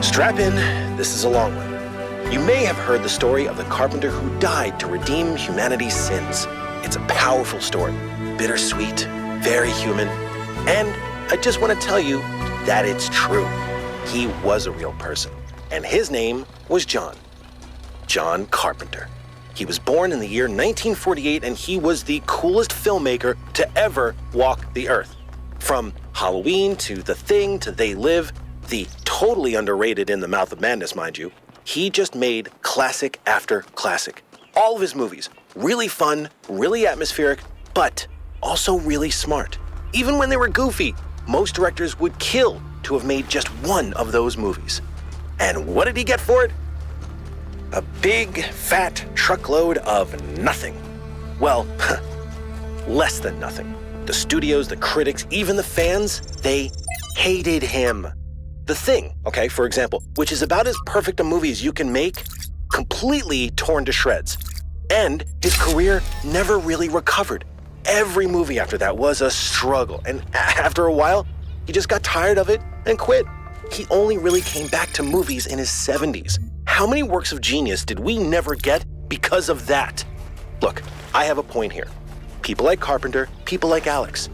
Strap in, this is a long one. You may have heard the story of the carpenter who died to redeem humanity's sins. It's a powerful story, bittersweet, very human, and I just want to tell you that it's true. He was a real person, and his name was John. John Carpenter. He was born in the year 1948, and he was the coolest filmmaker to ever walk the earth. From Halloween to The Thing to They Live, the totally underrated In the Mouth of Madness, mind you, he just made classic after classic. All of his movies, really fun, really atmospheric, but also really smart. Even when they were goofy, most directors would kill to have made just one of those movies. And what did he get for it? A big, fat truckload of nothing. Well, less than nothing. The studios, the critics, even the fans, they hated him. The Thing, okay, for example, which is about as perfect a movie as you can make, completely torn to shreds. And his career never really recovered. Every movie after that was a struggle, and after a while, he just got tired of it and quit. He only really came back to movies in his 70s. How many works of genius did we never get because of that? Look, I have a point here. People like Carpenter, people like Alex,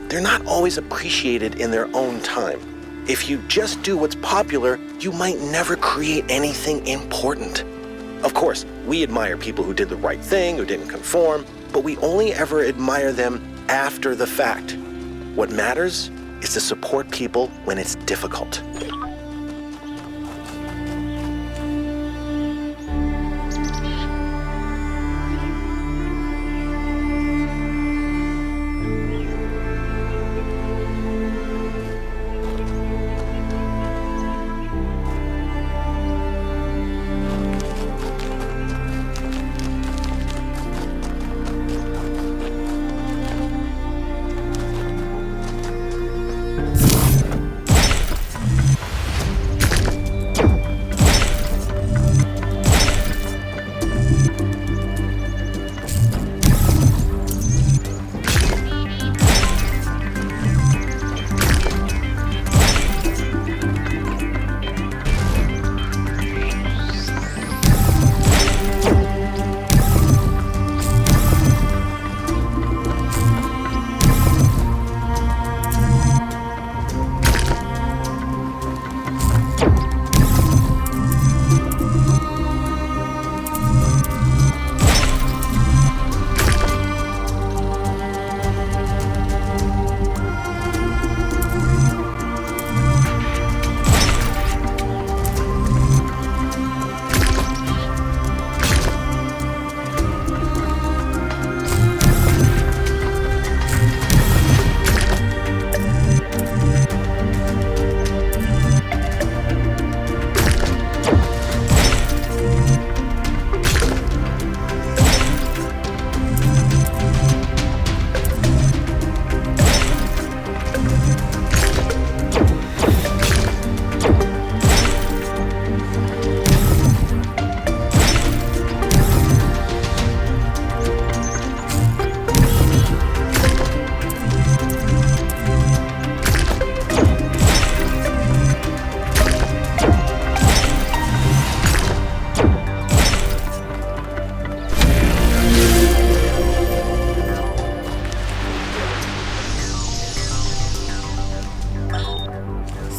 they're not always appreciated in their own time. If you just do what's popular, you might never create anything important. Of course, we admire people who did the right thing, who didn't conform, but we only ever admire them after the fact. What matters is to support people when it's difficult.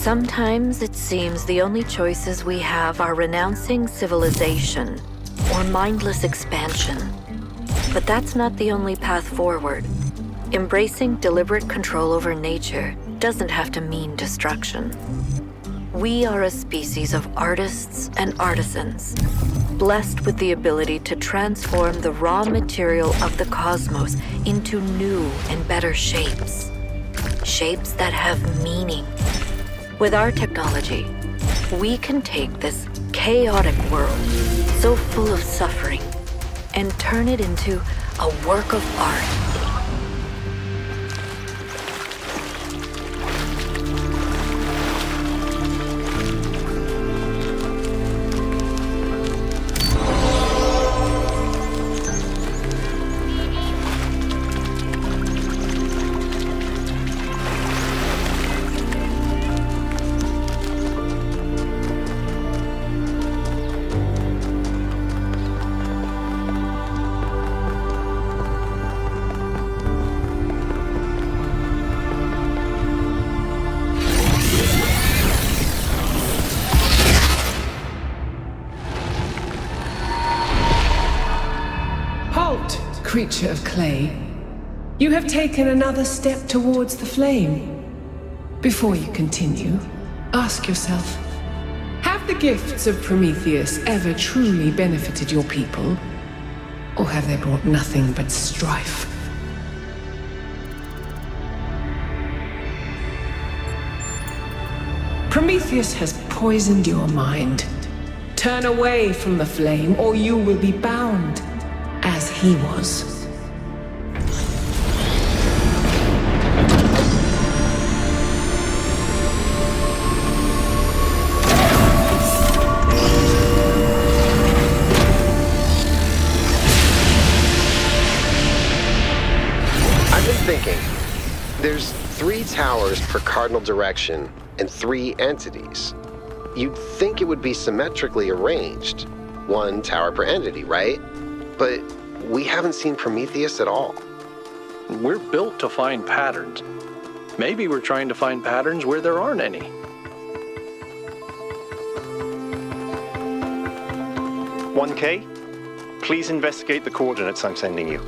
Sometimes it seems the only choices we have are renouncing civilization or mindless expansion. But that's not the only path forward. Embracing deliberate control over nature doesn't have to mean destruction. We are a species of artists and artisans, blessed with the ability to transform the raw material of the cosmos into new and better shapes. Shapes that have meaning. With our technology, we can take this chaotic world, so full of suffering, and turn it into a work of art. creature of clay, you have taken another step towards the flame. Before you continue, ask yourself, have the gifts of Prometheus ever truly benefited your people? Or have they brought nothing but strife? Prometheus has poisoned your mind. Turn away from the flame, or you will be bound, as he was. I've been thinking, there's 3 towers per cardinal direction and 3 entities. You'd think it would be symmetrically arranged, 1 tower per entity, right? But we haven't seen Prometheus at all. We're built to find patterns. Maybe we're trying to find patterns where there aren't any. "1K, please investigate the coordinates I'm sending you."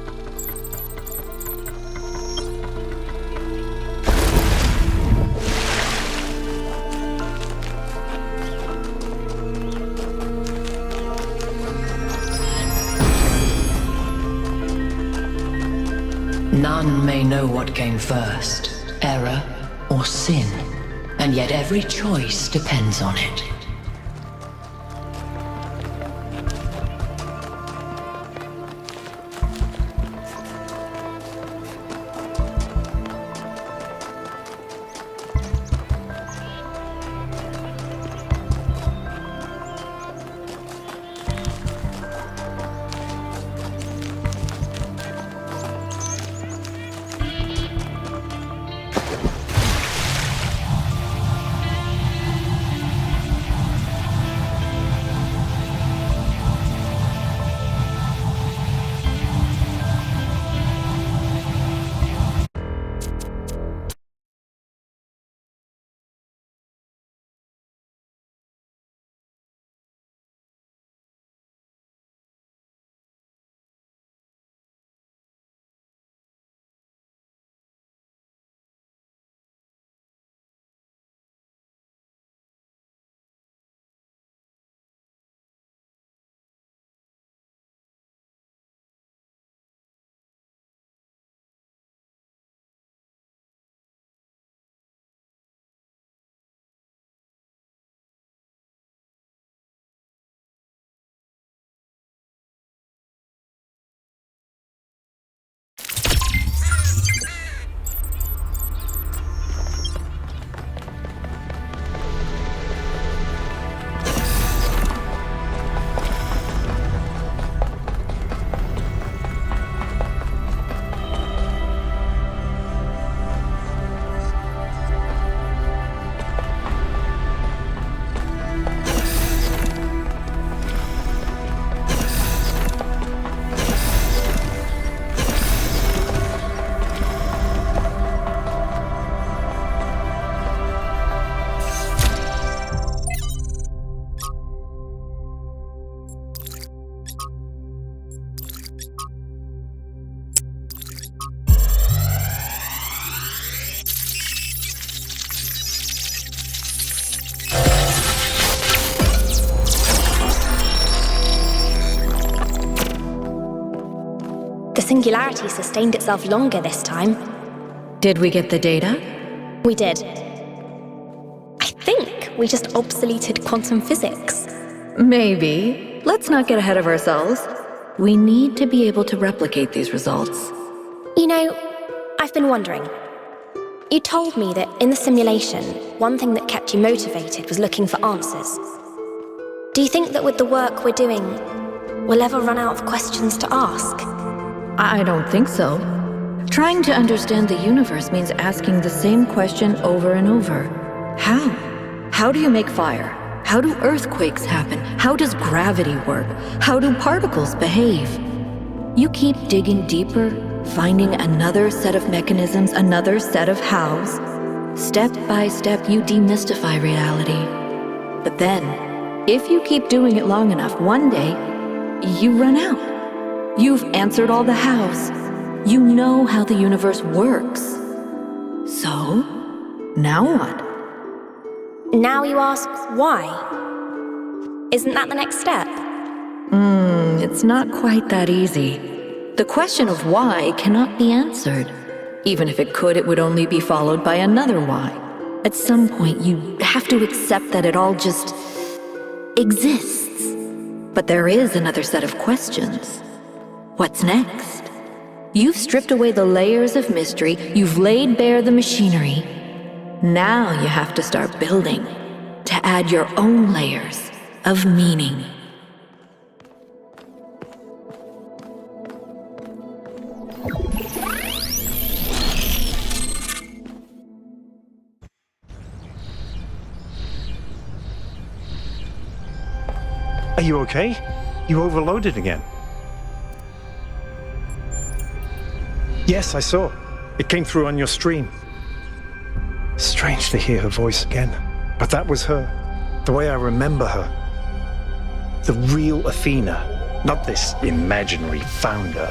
None may know what came first, error or sin, and yet every choice depends on it. The singularity sustained itself longer this time. Did we get the data? We did. I think we just obsoleted quantum physics. Maybe. Let's not get ahead of ourselves. We need to be able to replicate these results. You know, I've been wondering. You told me that in the simulation, one thing that kept you motivated was looking for answers. Do you think that with the work we're doing, we'll ever run out of questions to ask? I don't think so. Trying to understand the universe means asking the same question over and over. How? How do you make fire? How do earthquakes happen? How does gravity work? How do particles behave? You keep digging deeper, finding another set of mechanisms, another set of hows. Step by step, you demystify reality. But then, if you keep doing it long enough, one day, you run out. You've answered all the hows. You know how the universe works. So, now what? Now you ask why? Isn't that the next step? It's not quite that easy. The question of why cannot be answered. Even if it could, it would only be followed by another why. At some point, you have to accept that it all just exists. But there is another set of questions. What's next? You've stripped away the layers of mystery, you've laid bare the machinery. Now you have to start building, to add your own layers of meaning. Are you okay? You overloaded again. Yes, I saw. It came through on your stream. Strange to hear her voice again. But that was her. The way I remember her. The real Athena. Not this imaginary founder.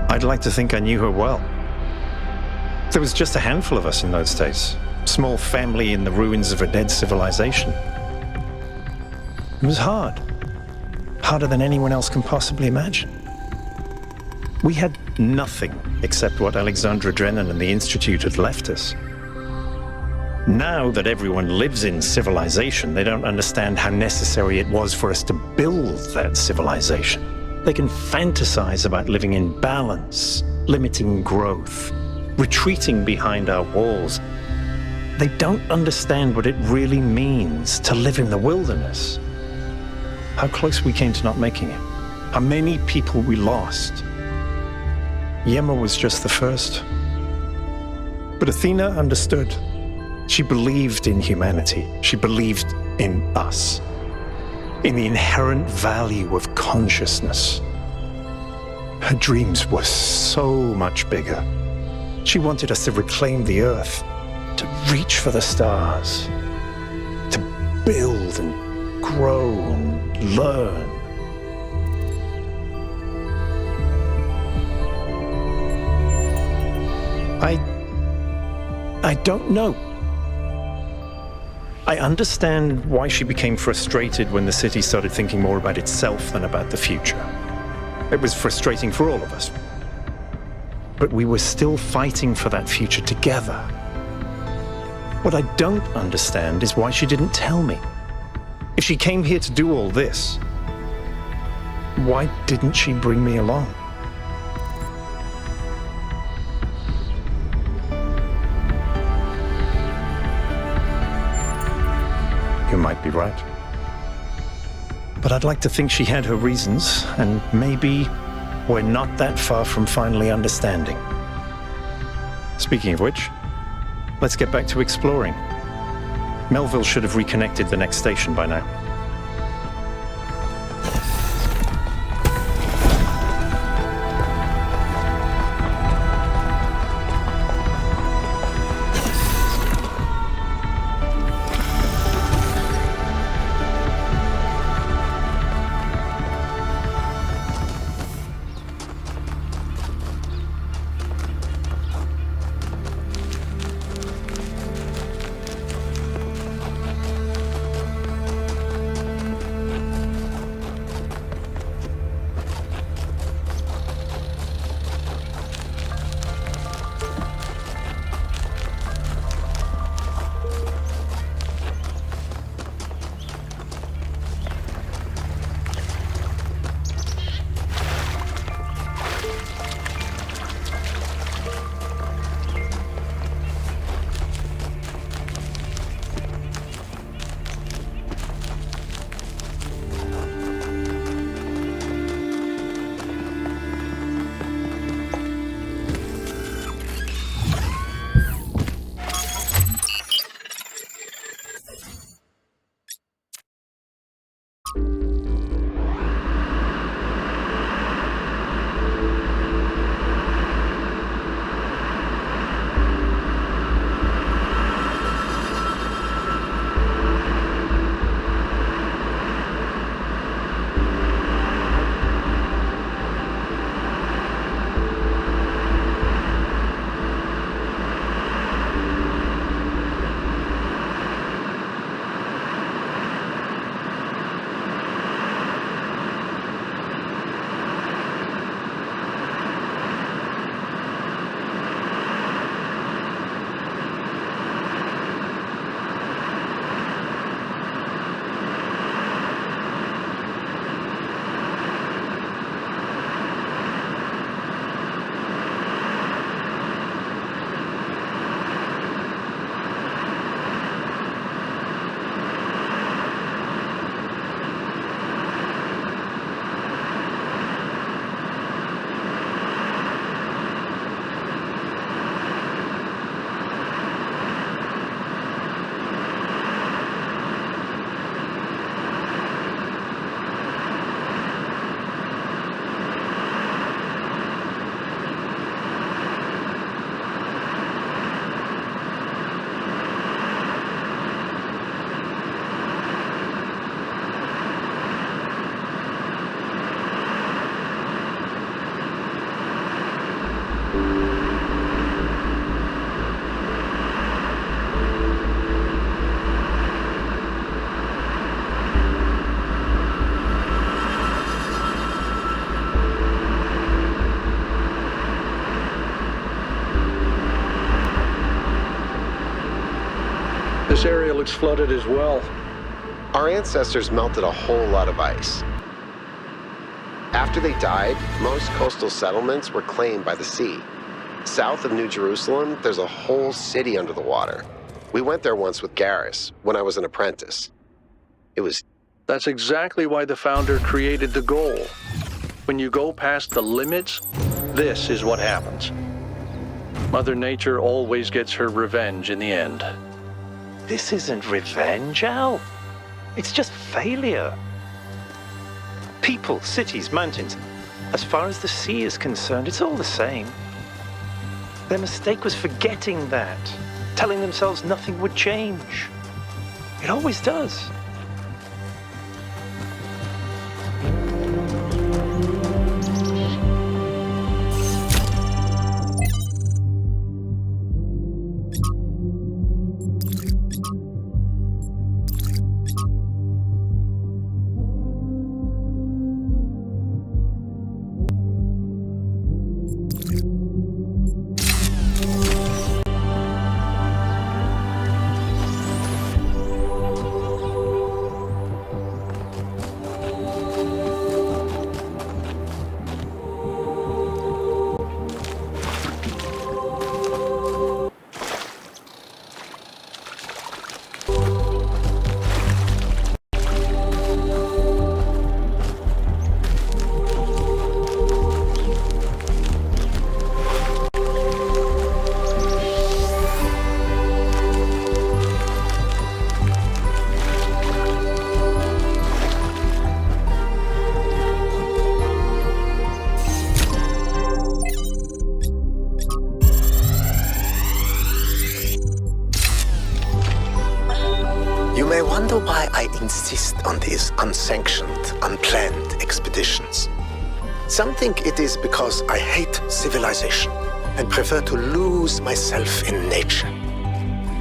I'd like to think I knew her well. There was just a handful of us in those days. Small family in the ruins of a dead civilization. It was hard. Harder than anyone else can possibly imagine. We had nothing except what Alexandra Drennan and the Institute had left us. Now that everyone lives in civilization, they don't understand how necessary it was for us to build that civilization. They can fantasize about living in balance, limiting growth, retreating behind our walls. They don't understand what it really means to live in the wilderness. How close we came to not making it. How many people we lost. Yema was just the first. But Athena understood. She believed in humanity. She believed in us. In the inherent value of consciousness. Her dreams were so much bigger. She wanted us to reclaim the earth, to reach for the stars, to build and grow and learn. I don't know. I understand why she became frustrated when the city started thinking more about itself than about the future. It was frustrating for all of us. But we were still fighting for that future together. What I don't understand is why she didn't tell me. If she came here to do all this, why didn't she bring me along? You might be right. But I'd like to think she had her reasons, and maybe we're not that far from finally understanding. Speaking of which, let's get back to exploring. Melville should have reconnected the next station by now. This area looks flooded as well. Our ancestors melted a whole lot of ice. After they died, most coastal settlements were claimed by the sea. South of New Jerusalem, there's a whole city under the water. We went there once with Garrus, when I was an apprentice. It was... That's exactly why the founder created the goal. When you go past the limits, this is what happens. Mother Nature always gets her revenge in the end. This isn't revenge, Al. It's just failure. People, cities, mountains. As far as the sea is concerned, it's all the same. Their mistake was forgetting that, telling themselves nothing would change. It always does. Why I insist on these unsanctioned, unplanned expeditions. Some think it is because I hate civilization and prefer to lose myself in nature.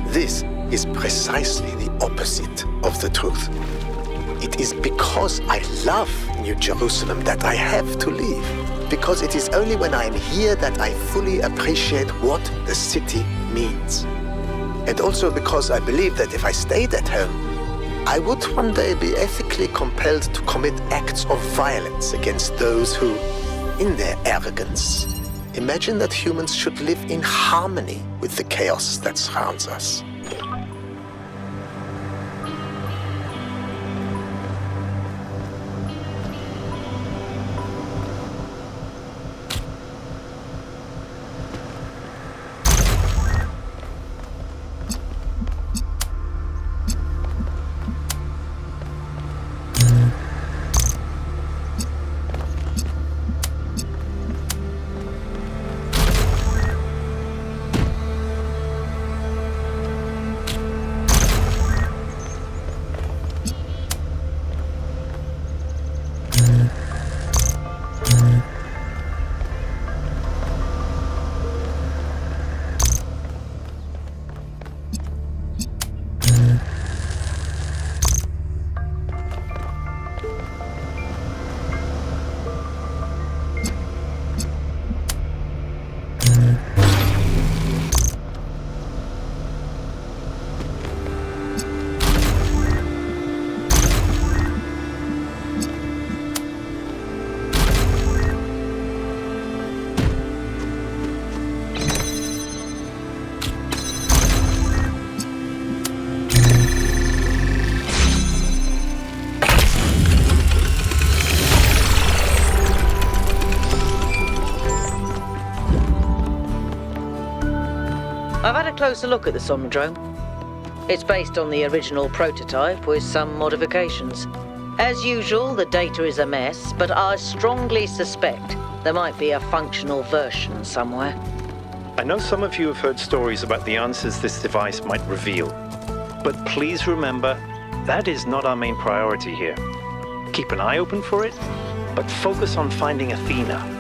This is precisely the opposite of the truth. It is because I love New Jerusalem that I have to leave, because it is only when I am here that I fully appreciate what the city means. And also because I believe that if I stayed at home, I would one day be ethically compelled to commit acts of violence against those who, in their arrogance, imagine that humans should live in harmony with the chaos that surrounds us. I've had a closer look at the Somnodrome. It's based on the original prototype with some modifications. As usual, the data is a mess, but I strongly suspect there might be a functional version somewhere. I know some of you have heard stories about the answers this device might reveal, but please remember, that is not our main priority here. Keep an eye open for it, but focus on finding Athena.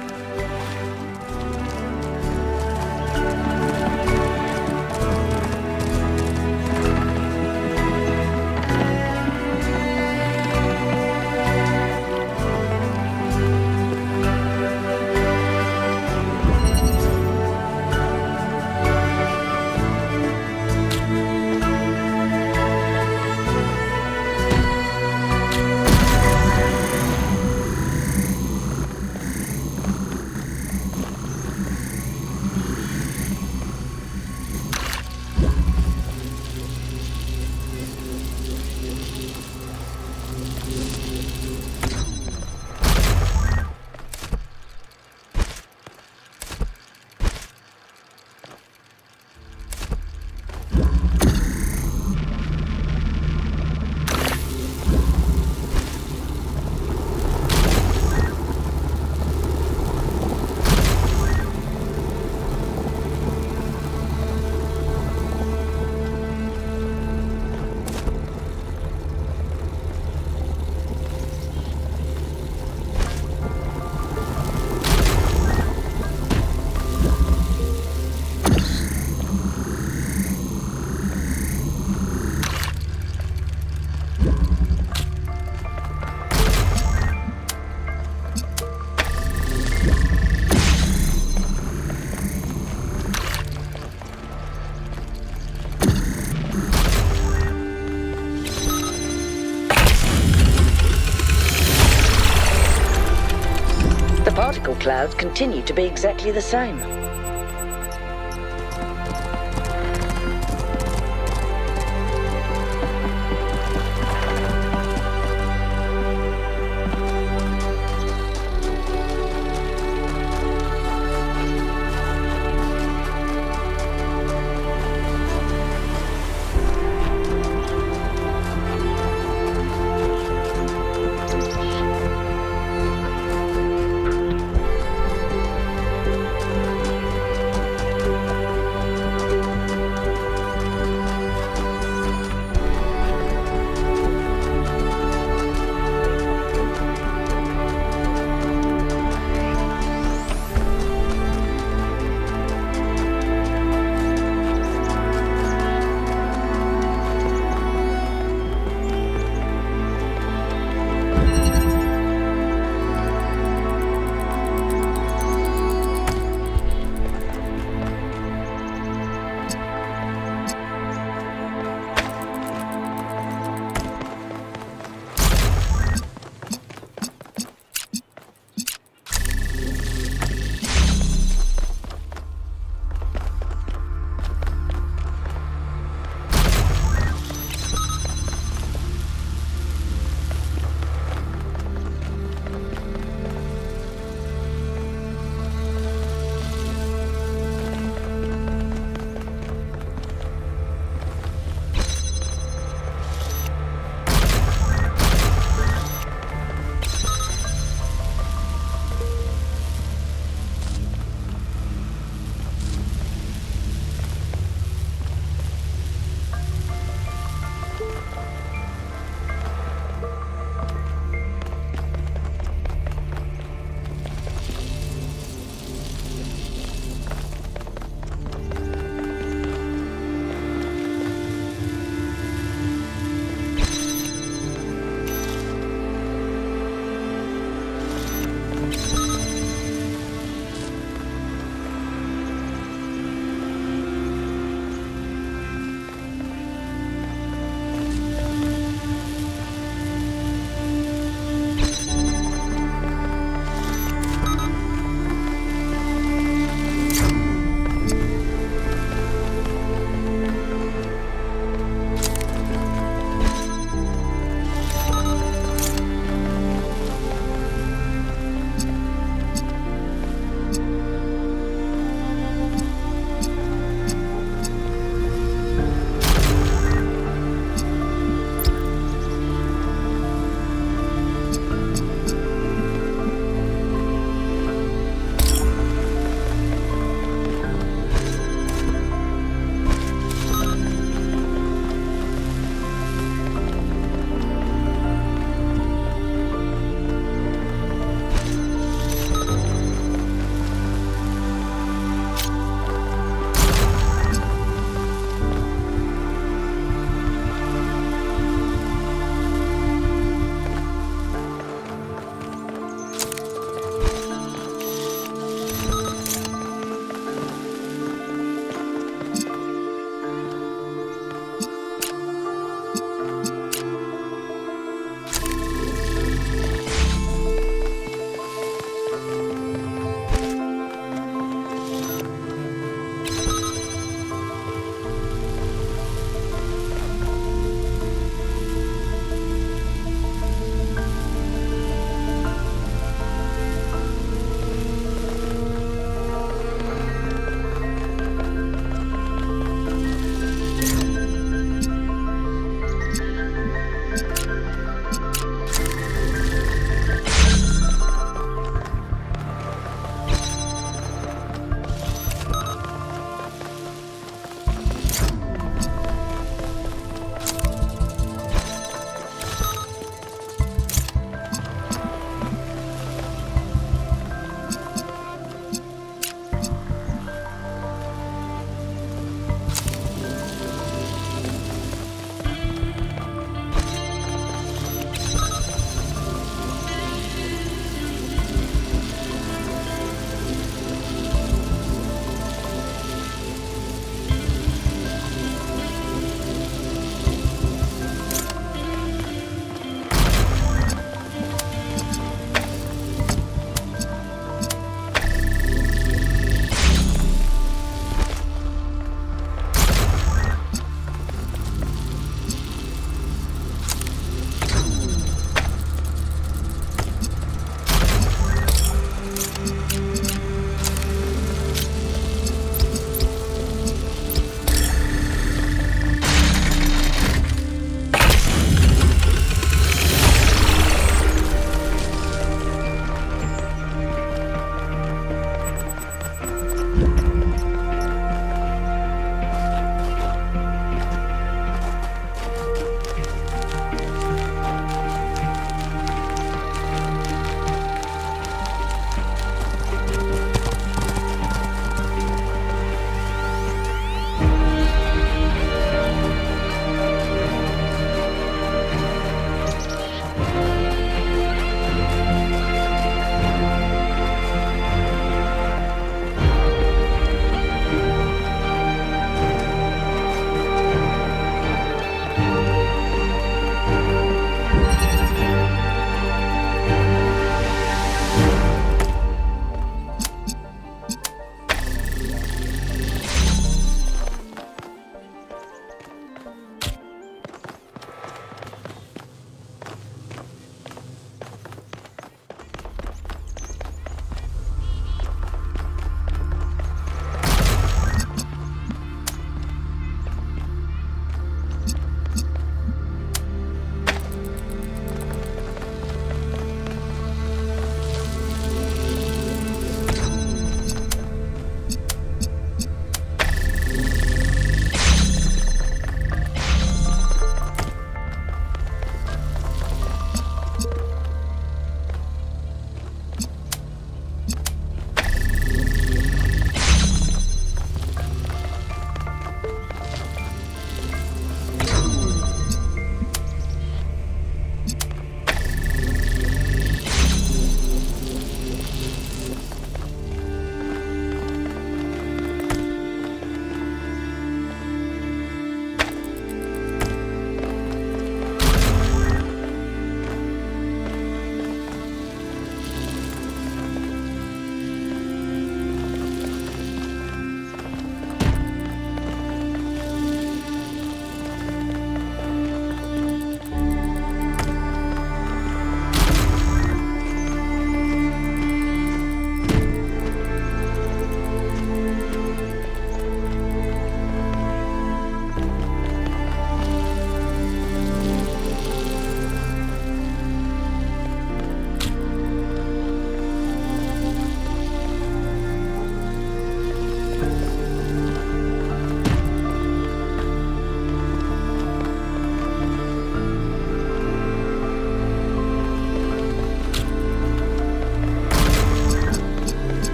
particle clouds continue to be exactly the same.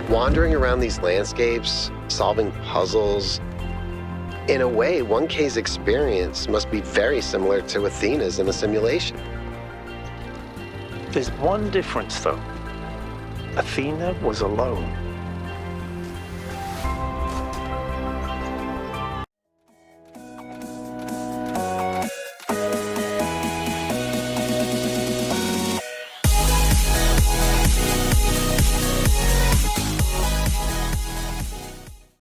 Wandering around these landscapes, solving puzzles. In a way, 1K's experience must be very similar to Athena's in the simulation. There's one difference, though. Athena was alone.